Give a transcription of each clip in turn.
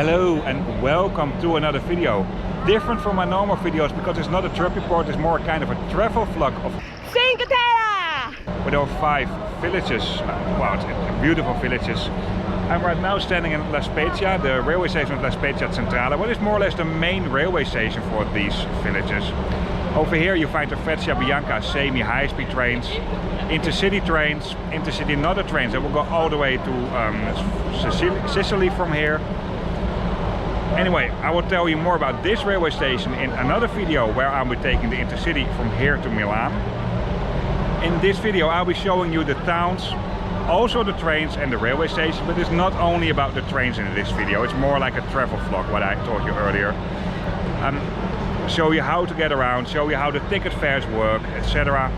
Hello and welcome to another video. Different from my normal videos because it's not a trip report, it's more kind of a travel vlog of Cinque Terre! with our 5 villages. Wow, it's beautiful villages. I'm right now standing in La Spezia, the railway station of La Spezia Centrale, what is more or less the main railway station for these villages. Over here you find the Freccia Bianca semi-high-speed trains, intercity trains, intercity another trains that will go all the way to Sicily from here. Anyway, I will tell you more about this railway station in another video where I'll be taking the intercity from here to Milan. In this video I'll be showing you the towns, also the trains and the railway station, but it's not only about the trains in this video, it's more like a travel vlog, what I told you earlier. Show you how to get around, show you how the ticket fares work, etc.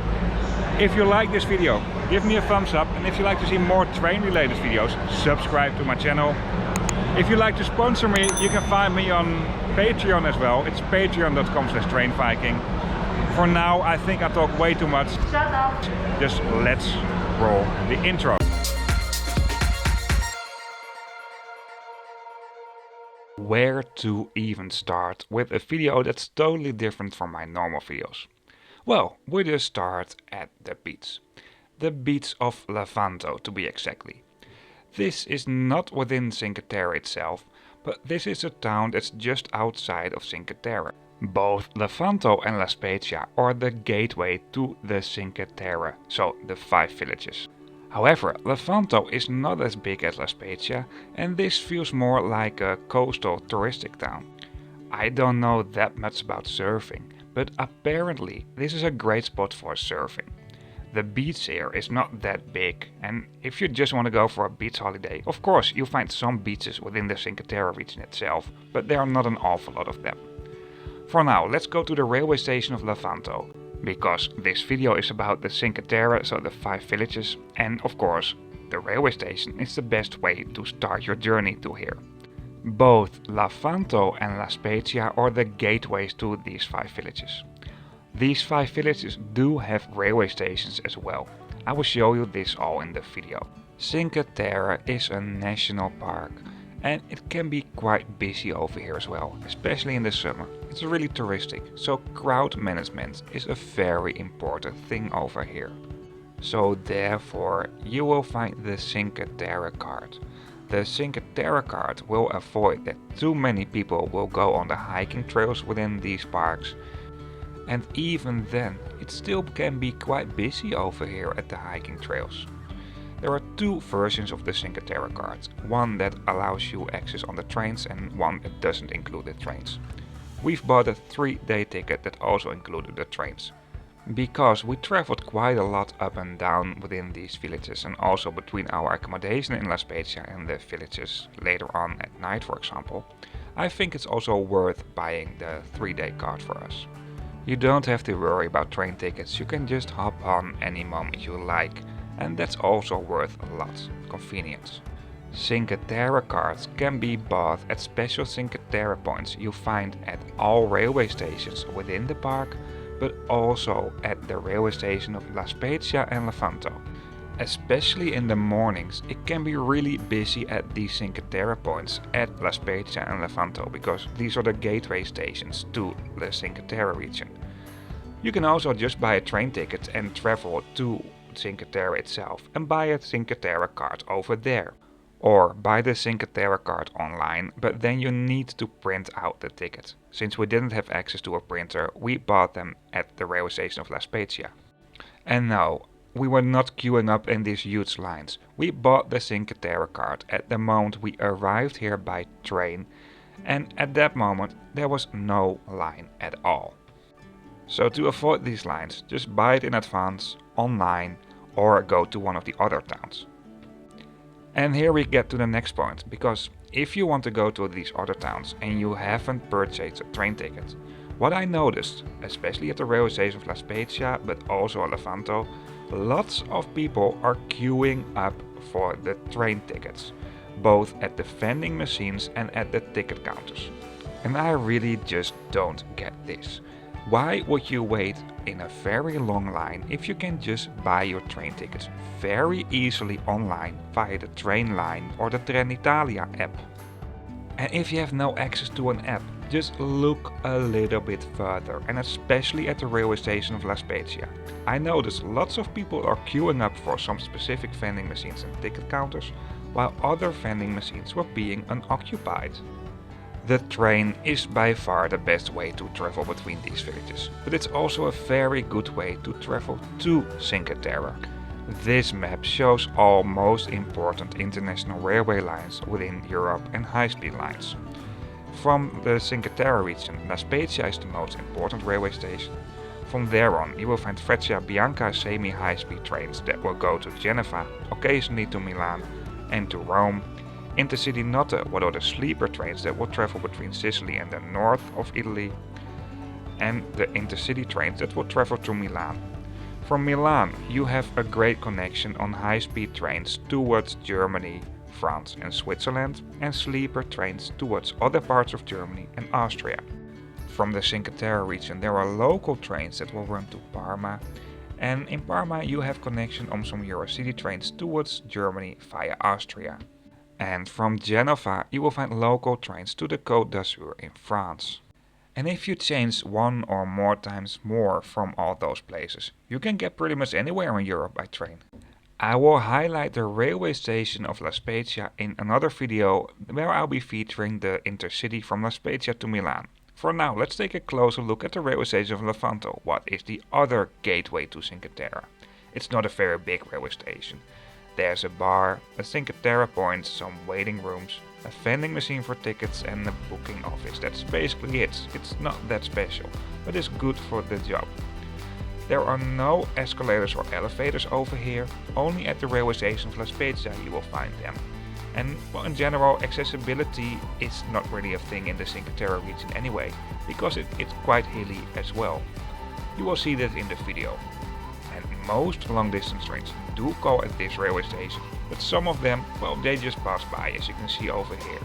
If you like this video, give me a thumbs up, and if you like to see more train related videos, subscribe to my channel. If you like to sponsor me, you can find me on Patreon as well. It's patreon.com/Trainviking. For now, I think I talk way too much. Shut up! Just let's roll the intro. Where to even start with a video that's totally different from my normal videos? Well, we just start at the beach. The beach of Levanto, to be exactly. This is not within Cinque Terre itself, but this is a town that's just outside of Cinque Terre. Both Levanto and La Spezia are the gateway to the Cinque Terre, so the 5 villages. However, Levanto is not as big as La Spezia, and this feels more like a coastal touristic town. I don't know that much about surfing, but apparently this is a great spot for surfing. The beach here is not that big, and if you just want to go for a beach holiday, of course you'll find some beaches within the Cinque Terre region itself, but there are not an awful lot of them. For now, let's go to the railway station of Levanto, because this video is about the Cinque Terre, so the 5 villages, and of course the railway station is the best way to start your journey to here. Both Levanto and La Spezia are the gateways to these 5 villages. These 5 villages do have railway stations as well. I will show you this all in the video. Cinque Terre is a national park and it can be quite busy over here as well, especially in the summer. It's really touristic, so crowd management is a very important thing over here. So therefore you will find the Cinque Terre Card. The Cinque Terre Card will avoid that too many people will go on the hiking trails within these parks. And even then, it still can be quite busy over here at the hiking trails. There are 2 versions of the Cinque Terre Card, one that allows you access on the trains and one that doesn't include the trains. We've bought a 3-day ticket that also included the trains, because we traveled quite a lot up and down within these villages and also between our accommodation in La Spezia and the villages later on at night, for example. I think it's also worth buying the 3-day card for us. You don't have to worry about train tickets, you can just hop on any moment you like, and that's also worth a lot. Convenience. Cinque Terre cards can be bought at special Cinque Terre points you find at all railway stations within the park, but also at the railway station of La Spezia and Levanto. Especially in the mornings, it can be really busy at these Cinque Terre points at La Spezia and Levanto, because these are the gateway stations to the Cinque Terre region. You can also just buy a train ticket and travel to Cinque Terre itself and buy a Cinque Terre card over there. Or buy the Cinque Terre card online, but then you need to print out the ticket. Since we didn't have access to a printer, we bought them at the railway station of La Spezia. And no, we were not queuing up in these huge lines. We bought the Cinque Terre card at the moment we arrived here by train, and at that moment there was no line at all. So to avoid these lines, just buy it in advance, online, or go to one of the other towns. And here we get to the next point, because if you want to go to these other towns and you haven't purchased a train ticket, what I noticed, especially at the railway station of La Spezia but also Levanto, lots of people are queuing up for the train tickets, both at the vending machines and at the ticket counters. And I really just don't get this. Why would you wait in a very long line if you can just buy your train tickets very easily online via the Trainline or the Trenitalia app? And if you have no access to an app, just look a little bit further, and especially at the railway station of La Spezia. I noticed lots of people are queuing up for some specific vending machines and ticket counters, while other vending machines were being unoccupied. The train is by far the best way to travel between these villages, but it's also a very good way to travel to Cinque Terre. This map shows all most important international railway lines within Europe and high-speed lines. From the Cinque Terre region, La Spezia is the most important railway station. From there on, you will find Freccia Bianca semi-high-speed trains that will go to Geneva, occasionally to Milan and to Rome. Intercity Notte, what are the sleeper trains that will travel between Sicily and the north of Italy. And the intercity trains that will travel to Milan. From Milan, you have a great connection on high-speed trains towards Germany, France and Switzerland, and sleeper trains towards other parts of Germany and Austria. From the Cinque Terre region, there are local trains that will run to Parma, and in Parma you have connection on some Eurocity trains towards Germany via Austria. And from Genova, you will find local trains to the Côte d'Azur in France. And if you change one or more times more from all those places, you can get pretty much anywhere in Europe by train. I will highlight the railway station of La Spezia in another video where I'll be featuring the intercity from La Spezia to Milan. For now, let's take a closer look at the railway station of Levanto, what is the other gateway to Cinque Terre. It's not a very big railway station. There's a bar, a Cinque Terre point, some waiting rooms, a vending machine for tickets and a booking office. That's basically it. It's not that special, but it's good for the job. There are no escalators or elevators over here, only at the railway station of La Spezia you will find them. And well, in general, accessibility is not really a thing in the Cinque Terre region anyway, because it's quite hilly as well. You will see that in the video. And most long distance trains do go at this railway station, but some of them, well, they just pass by, as you can see over here.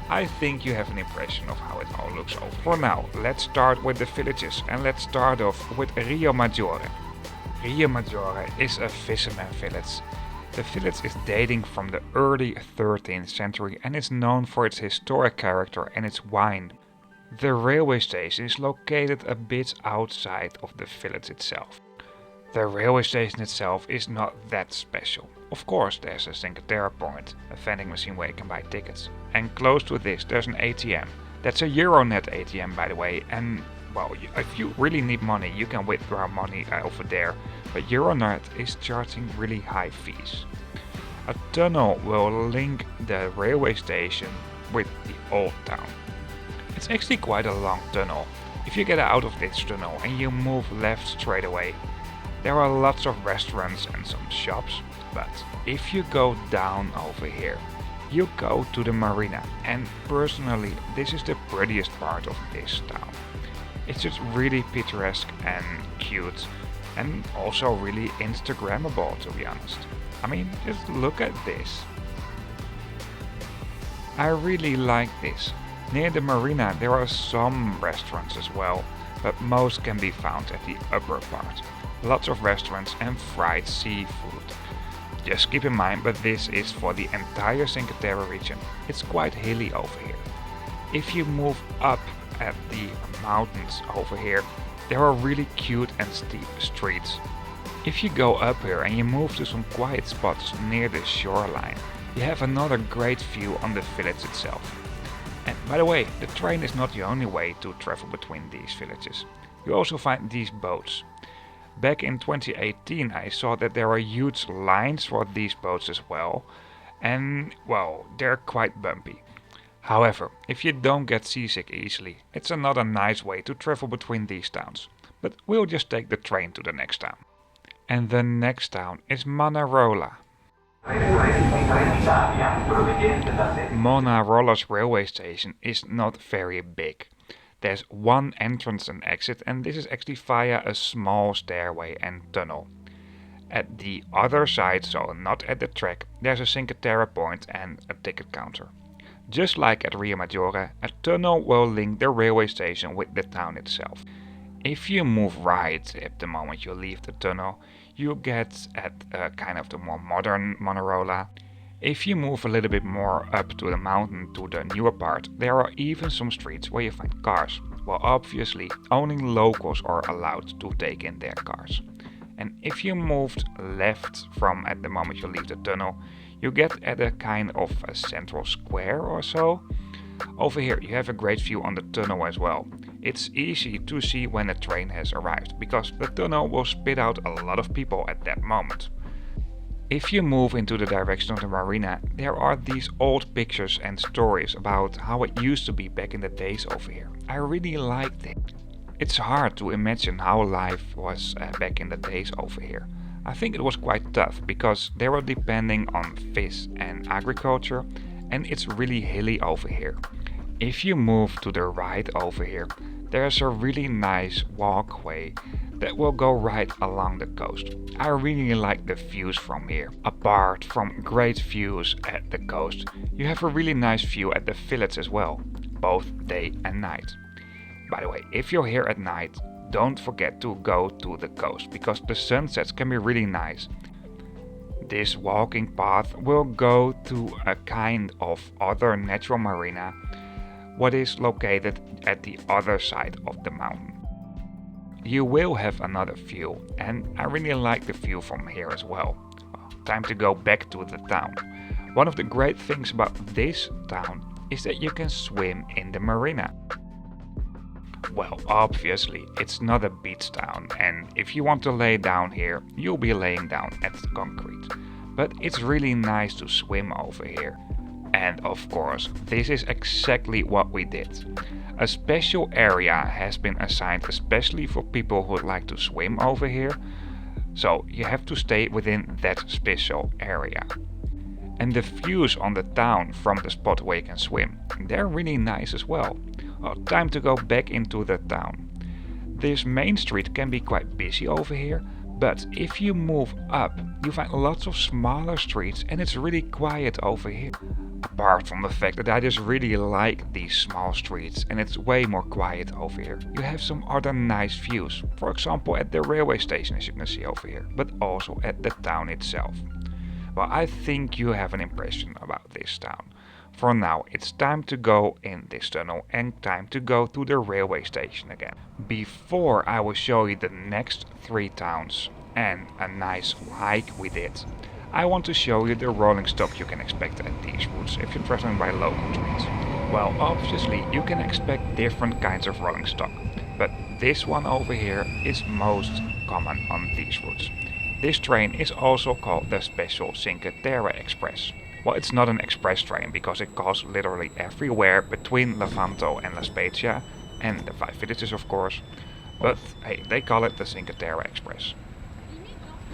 I think you have an impression of how it all looks over. For now, let's start with the villages, and let's start off with Riomaggiore. Riomaggiore is a fisherman village. The village is dating from the early 13th century and is known for its historic character and its wine. The railway station is located a bit outside of the village itself. The railway station itself is not that special. Of course, there's a Cinque Terre point, a vending machine where you can buy tickets. And close to this there's an ATM. That's a Euronet ATM, by the way, and well, if you really need money you can withdraw money over there, but Euronet is charging really high fees. A tunnel will link the railway station with the old town. It's actually quite a long tunnel. If you get out of this tunnel and you move left straight away, there are lots of restaurants and some shops, but if you go down over here, you go to the marina, and personally this is the prettiest part of this town. It's just really picturesque and cute, and also really Instagrammable, to be honest. I mean, just look at this. I really like this. Near the marina there are some restaurants as well, but most can be found at the upper part. Lots of restaurants and fried seafood. Just keep in mind, but this is for the entire Cinque Terre region. It's quite hilly over here. If you move up at the mountains over here, there are really cute and steep streets. If you go up here and you move to some quiet spots near the shoreline, you have another great view on the village itself. And by the way, the train is not the only way to travel between these villages. You also find these boats. Back in 2018 I saw that there are huge lines for these boats as well, and well, they're quite bumpy. However, if you don't get seasick easily, it's another nice way to travel between these towns. But we'll just take the train to the next town. And the next town is Manarola. Manarola's railway station is not very big. There's one entrance and exit, and this is actually via a small stairway and tunnel. At the other side, so not at the track, there's a Cinque Terre point and a ticket counter. Just like at Riomaggiore, a tunnel will link the railway station with the town itself. If you move right at the moment you leave the tunnel, you get at kind of the more modern Manarola. If you move a little bit more up to the mountain to the newer part, there are even some streets where you find cars. Well, obviously, only locals are allowed to take in their cars. And if you moved left from at the moment you leave the tunnel, you get at a kind of a central square or so. Over here you have a great view on the tunnel as well. It's easy to see when a train has arrived, because the tunnel will spit out a lot of people at that moment. If you move into the direction of the marina, there are these old pictures and stories about how it used to be back in the days over here. I really liked it. It's hard to imagine how life was back in the days over here. I think it was quite tough because they were depending on fish and agriculture, and it's really hilly over here. If you move to the right over here, there's a really nice walkway that will go right along the coast. I really like the views from here. Apart from great views at the coast, you have a really nice view at the village as well, both day and night. By the way, if you're here at night, don't forget to go to the coast, because the sunsets can be really nice. This walking path will go to a kind of other natural marina, what is located at the other side of the mountain. You will have another view, and I really like the view from here as well. Time to go back to the town. One of the great things about this town is that you can swim in the marina. Well, obviously, it's not a beach town, and if you want to lay down here, you'll be laying down at the concrete. But it's really nice to swim over here. And of course, this is exactly what we did. A special area has been assigned especially for people who like to swim over here. So you have to stay within that special area. And the views on the town from the spot where you can swim, they're really nice as well. Well, time to go back into the town. This main street can be quite busy over here, but if you move up, you find lots of smaller streets and it's really quiet over here. Apart from the fact that I just really like these small streets and it's way more quiet over here, you have some other nice views. For example, at the railway station, as you can see over here, but also at the town itself. Well, I think you have an impression about this town. For now, it's time to go in this tunnel and time to go to the railway station again. Before I will show you the next 3 towns and a nice hike we did, I want to show you the rolling stock you can expect at these routes if you're traveling by local trains. Well, obviously you can expect different kinds of rolling stock, but this one over here is most common on these routes. This train is also called the special Cinque Terre Express. Well, it's not an express train because it goes literally everywhere between Levanto and La Spezia and the 5 villages of course, but hey, they call it the Cinque Terre Express.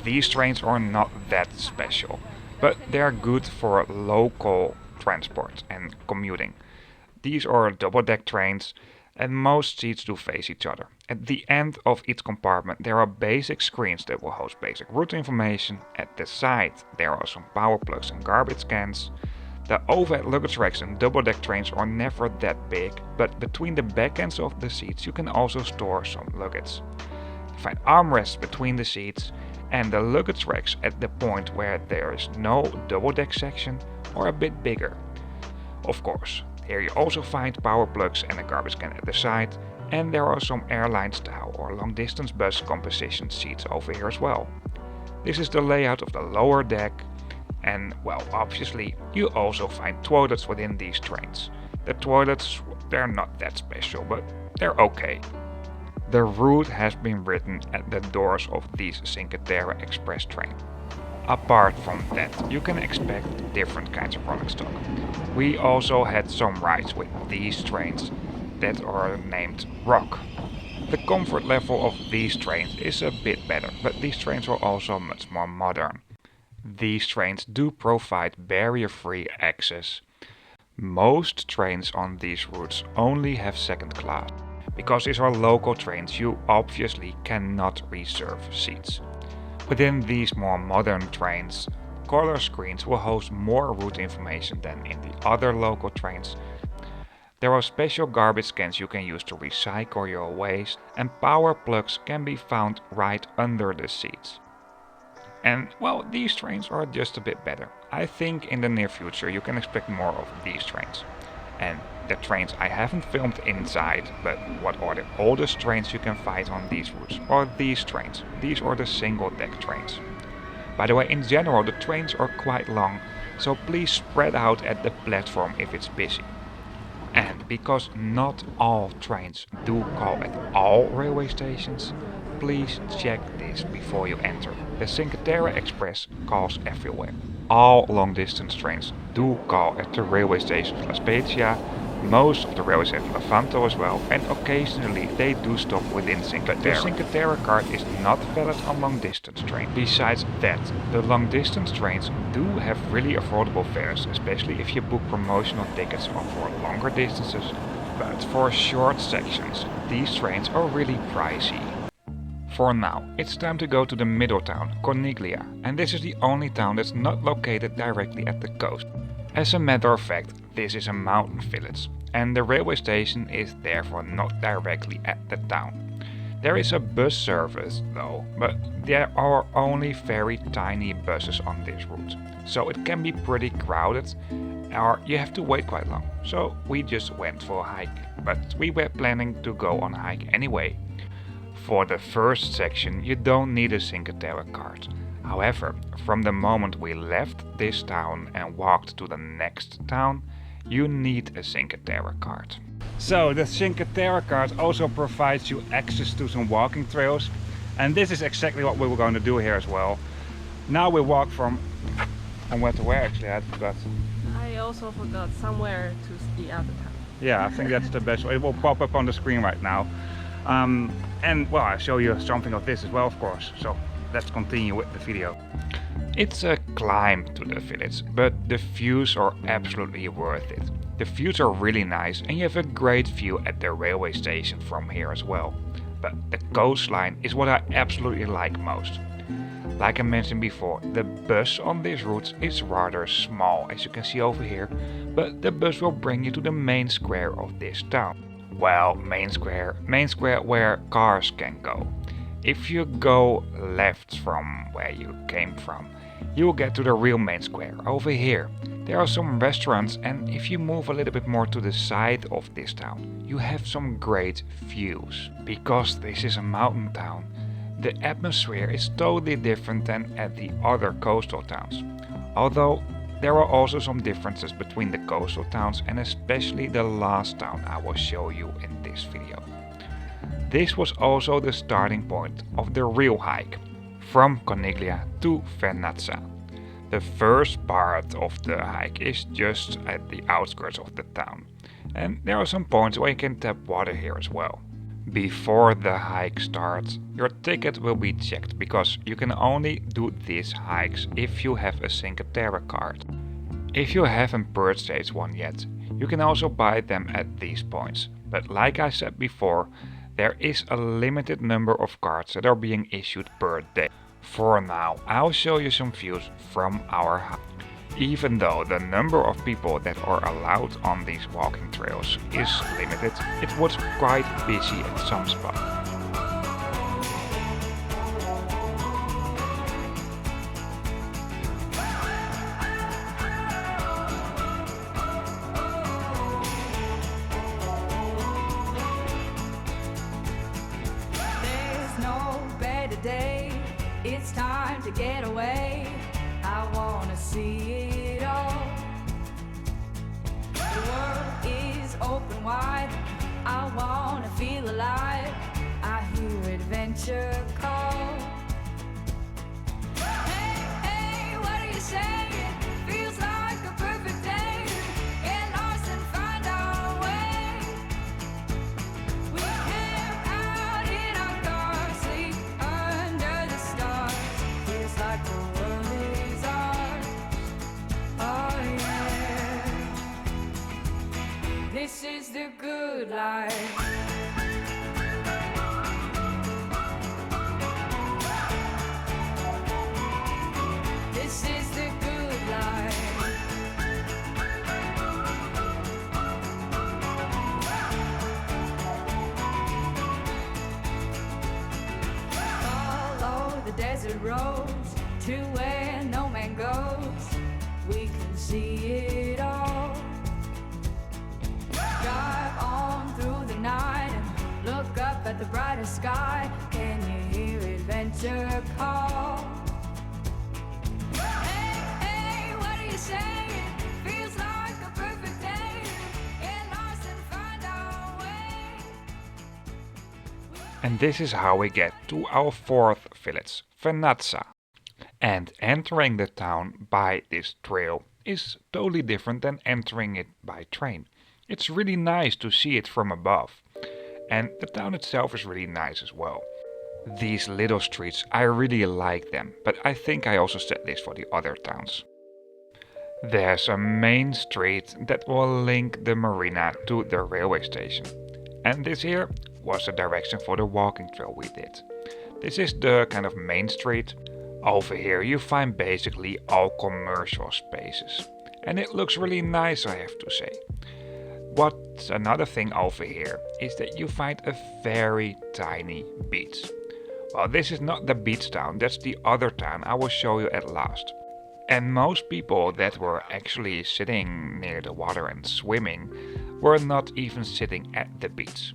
These trains are not that special, but they are good for local transport and commuting. These are double-deck trains and most seats do face each other. At the end of each compartment there are basic screens that will host basic route information. At the side there are some power plugs and garbage cans. The overhead luggage racks in double-deck trains are never that big, but between the back ends of the seats you can also store some luggage. You find armrests between the seats, and the luggage racks at the point where there is no double-deck section are a bit bigger. Of course, here you also find power plugs and a garbage can at the side, and there are some airline style or long distance bus composition seats over here as well. This is the layout of the lower deck, and well, obviously you also find toilets within these trains. The toilets, they're not that special, but they're okay. The route has been written at the doors of these Cinque Terre Express train. Apart from that, you can expect different kinds of rolling stock. We also had some rides with these trains that are named Rock. The comfort level of these trains is a bit better, but these trains are also much more modern. These trains do provide barrier-free access. Most trains on these routes only have second class. Because these are local trains, you obviously cannot reserve seats. Within these more modern trains, color screens will host more route information than in the other local trains. There are special garbage cans you can use to recycle your waste, and power plugs can be found right under the seats. And well, these trains are just a bit better. I think in the near future you can expect more of these trains. And the trains I haven't filmed inside, but what are the oldest trains you can find on these routes are these trains. These are the single deck trains. By the way, in general the trains are quite long, so please spread out at the platform if it's busy. And because not all trains do call at all railway stations, please check this before you enter. The Cinque Terre Express calls everywhere. All long distance trains do call at the railway stations La Spezia, most of the railways have Levanto as well, and occasionally they do stop within Cinque Terre. The Cinque Terre Card is not valid on long distance trains. Besides that, the long distance trains do have really affordable fares, especially if you book promotional tickets for longer distances, but for short sections, these trains are really pricey. For now, it's time to go to the middle town, Corniglia, and this is the only town that's not located directly at the coast. As a matter of fact, this is a mountain village, and the railway station is therefore not directly at the town. There is a bus service though, but there are only very tiny buses on this route, so it can be pretty crowded or you have to wait quite long. So we just went for a hike, but we were planning to go on a hike anyway. For the first section you don't need a Cinque Terre card. However, from the moment we left this town and walked to the next town, you need a Cinque Terre card. So the Cinque Terre card also provides you access to some walking trails, and this is exactly what we were going to do here as well. Now we walk from where to where actually, I forgot. I also forgot somewhere to the other town. Yeah, I think that's the best way. It will pop up on the screen right now. And well, I'll show you something of this as well, of course. So let's continue with the video. It's a climb to the village, but the views are absolutely worth it. The views are really nice and you have a great view at the railway station from here as well. But the coastline is what I absolutely like most. Like I mentioned before, the bus on this route is rather small, as you can see over here, but the bus will bring you to the main square of this town. Well, main square where cars can go. If you go left from where you came from, you'll get to the real main square, over here. There are some restaurants, and if you move a little bit more to the side of this town, you have some great views. Because this is a mountain town, the atmosphere is totally different than at the other coastal towns. Although there are also some differences between the coastal towns and especially the last town I will show you in this video. This was also the starting point of the real hike, from Corniglia to Vernazza. The first part of the hike is just at the outskirts of the town, and there are some points where you can tap water here as well. Before the hike starts, your ticket will be checked because you can only do these hikes if you have a Cinque Terre card. If you haven't purchased one yet, you can also buy them at these points, but like I said before, there is a limited number of cards that are being issued per day. For now, I'll show you some views from our hike. Even though the number of people that are allowed on these walking trails is limited, it was quite busy at some spots. There's no better day, it's time to get away. I wanna see it all. The world is open wide. I wanna feel alive. I hear adventure call. Hey, hey, what are you saying? Feels like a perfect day. Get lost and find our way. We camp out in our car, sleep under the stars. Feels like the world is ours. Oh yeah. This is the good life. This is the good life. Follow the desert roads to where no man goes. We can see it all. Drive on through the night and look up at the brightest sky. Can you hear adventure call? Hey, hey, what are you saying? Feels like a perfect day. Get lost and find our way. And this is how we get to our fourth village, Vernazza. And entering the town by this trail is totally different than entering it by train. It's really nice to see it from above. And the town itself is really nice as well. These little streets, I really like them, but I think I also said this for the other towns. There's a main street that will link the marina to the railway station. And this here was the direction for the walking trail we did. This is the kind of main street. Over here you find basically all commercial spaces. And it looks really nice, I have to say. What's another thing over here is that you find a very tiny beach. Well, this is not the beach town, that's the other town I will show you at last. And most people that were actually sitting near the water and swimming were not even sitting at the beach.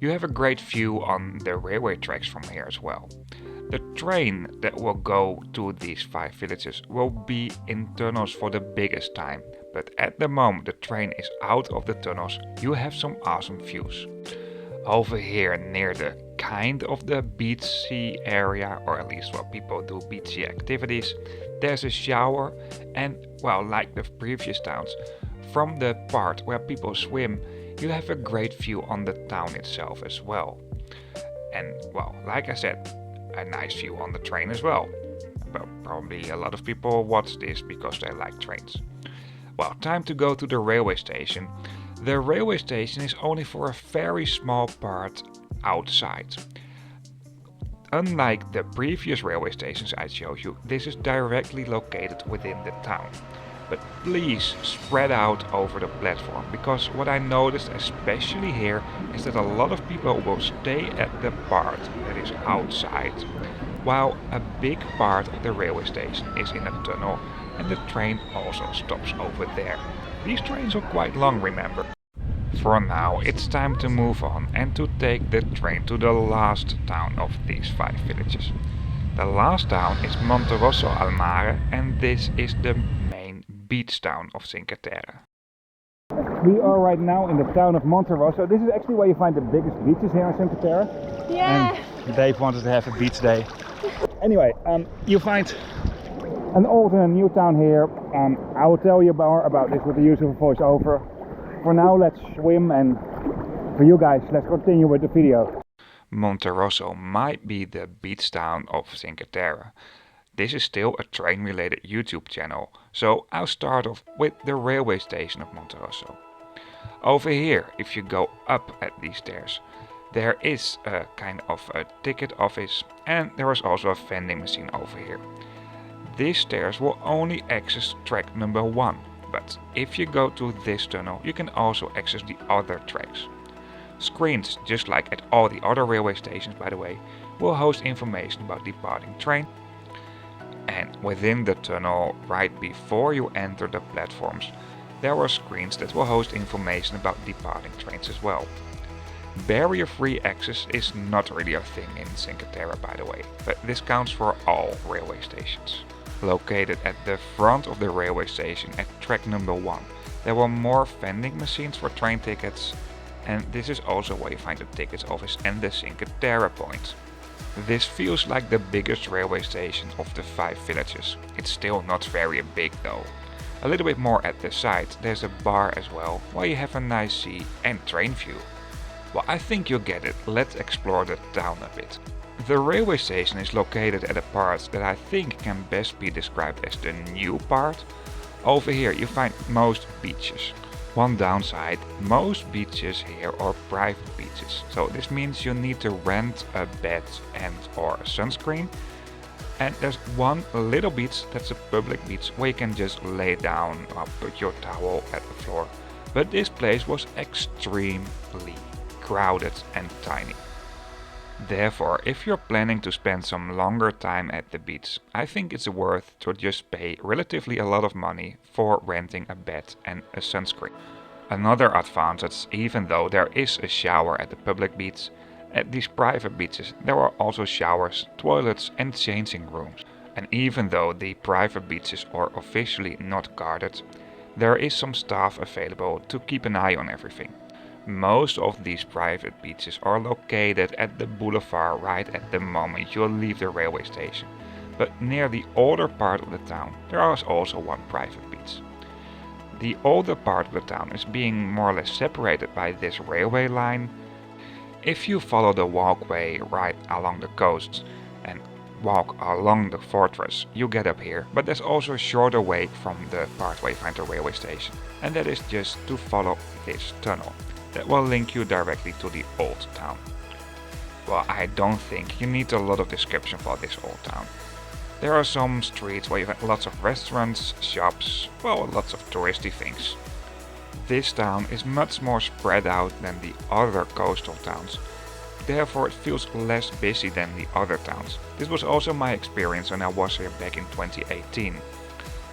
You have a great view on the railway tracks from here as well. The train that will go to these 5 villages will be in tunnels for the biggest time, but at the moment the train is out of the tunnels, you have some awesome views. Over here near the kind of the beachy area, or at least where people do beachy activities, there's a shower and, well, like the previous towns, from the part where people swim, you have a great view on the town itself as well. And, well, like I said, a nice view on the train as well. But probably a lot of people watch this because they like trains. Well, time to go to the railway station. The railway station is only for a very small part outside. Unlike the previous railway stations I showed you, this is directly located within the town. But please spread out over the platform, because what I noticed especially here is that a lot of people will stay at the part that is outside, while a big part of the railway station is in a tunnel and the train also stops over there. These trains are quite long, remember. For now it's time to move on and to take the train to the last town of these 5 villages. The last town is Monterosso al Mare, and this is the main beach town of Cinque Terre. We are right now in the town of Monterosso. This is actually where you find the biggest beaches here in Cinque Terre. Yeah. And Dave wanted to have a beach day. Anyway, you find an old and a new town here. I will tell you more about this with the use of a voiceover. For now, let's swim, and for you guys, let's continue with the video. Monterosso might be the beach town of Cinque Terre. This is still a train-related YouTube channel, so I'll start off with the railway station of Monterosso. Over here, if you go up at these stairs, there is a kind of a ticket office, and there is also a vending machine over here. These stairs will only access track number 1, but if you go to this tunnel, you can also access the other tracks. Screens, just like at all the other railway stations by the way, will host information about departing train. And within the tunnel, right before you enter the platforms, there are screens that will host information about departing trains as well. Barrier-free access is not really a thing in Cinque Terre by the way, but this counts for all railway stations. Located at the front of the railway station at track number 1, there were more vending machines for train tickets, and this is also where you find the tickets office and the Cinque Terre point. This feels like the biggest railway station of the 5 villages. It's still not very big though. A little bit more at the side, there's a bar as well, where you have a nice sea and train view. Well, I think you get it, let's explore the town a bit. The railway station is located at a part that I think can best be described as the new part. Over here you find most beaches. One downside, most beaches here are private beaches, so this means you need to rent a bed and or a sunscreen. And there's one little beach that's a public beach where you can just lay down or put your towel at the floor. But this place was extremely crowded and tiny. Therefore, if you're planning to spend some longer time at the beach, I think it's worth to just pay relatively a lot of money for renting a bed and a sunscreen. Another advantage, even though there is a shower at the public beach, at these private beaches there are also showers, toilets and changing rooms. And even though the private beaches are officially not guarded, there is some staff available to keep an eye on everything. Most of these private beaches are located at the boulevard right at the moment you leave the railway station, but near the older part of the town there is also one private beach. The older part of the town is being more or less separated by this railway line. If you follow the walkway right along the coast and walk along the fortress, you get up here, but there's also a shorter way from the part where you find the railway station, and that is just to follow this tunnel that will link you directly to the old town. Well, I don't think you need a lot of description for this old town. There are some streets where you have lots of restaurants, shops, well, lots of touristy things. This town is much more spread out than the other coastal towns. Therefore it feels less busy than the other towns. This was also my experience when I was here back in 2018.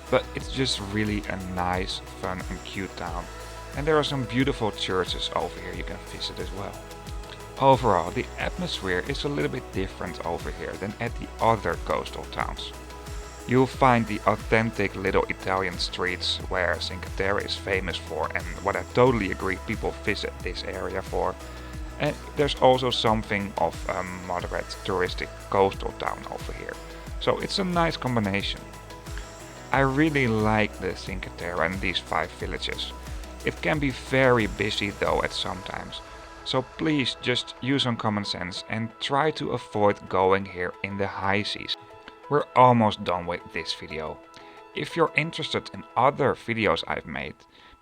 But it's just really a nice, fun and cute town. And there are some beautiful churches over here you can visit as well. Overall, the atmosphere is a little bit different over here than at the other coastal towns. You'll find the authentic little Italian streets where Cinque Terre is famous for, and what I totally agree people visit this area for. And there's also something of a moderate touristic coastal town over here. So it's a nice combination. I really like the Cinque Terre and these 5 villages. It can be very busy though at some times. So please just use some common sense and try to avoid going here in the high season. We're almost done with this video. If you're interested in other videos I've made,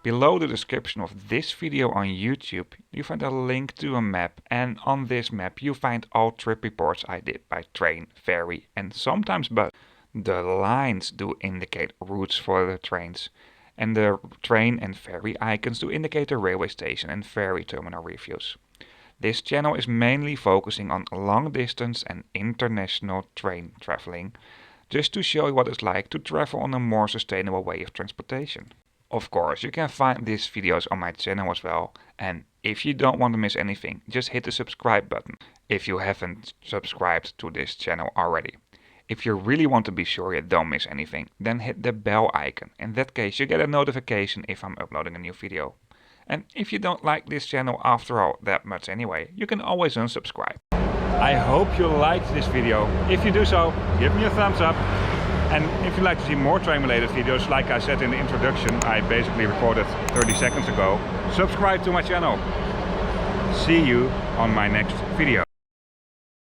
below the description of this video on YouTube you find a link to a map, and on this map you find all trip reports I did by train, ferry and sometimes bus. The lines do indicate routes for the trains, and the train and ferry icons do indicate the railway station and ferry terminal reviews. This channel is mainly focusing on long distance and international train traveling, just to show you what it's like to travel on a more sustainable way of transportation. Of course, you can find these videos on my channel as well, and if you don't want to miss anything, just hit the subscribe button if you haven't subscribed to this channel already. If you really want to be sure you don't miss anything, then hit the bell icon. In that case you get a notification if I'm uploading a new video. And if you don't like this channel after all that much anyway, you can always unsubscribe. I hope you liked this video. If you do so, give me a thumbs up. And if you'd like to see more train related videos, like I said in the introduction, I basically recorded 30 seconds ago, subscribe to my channel. See you on my next video.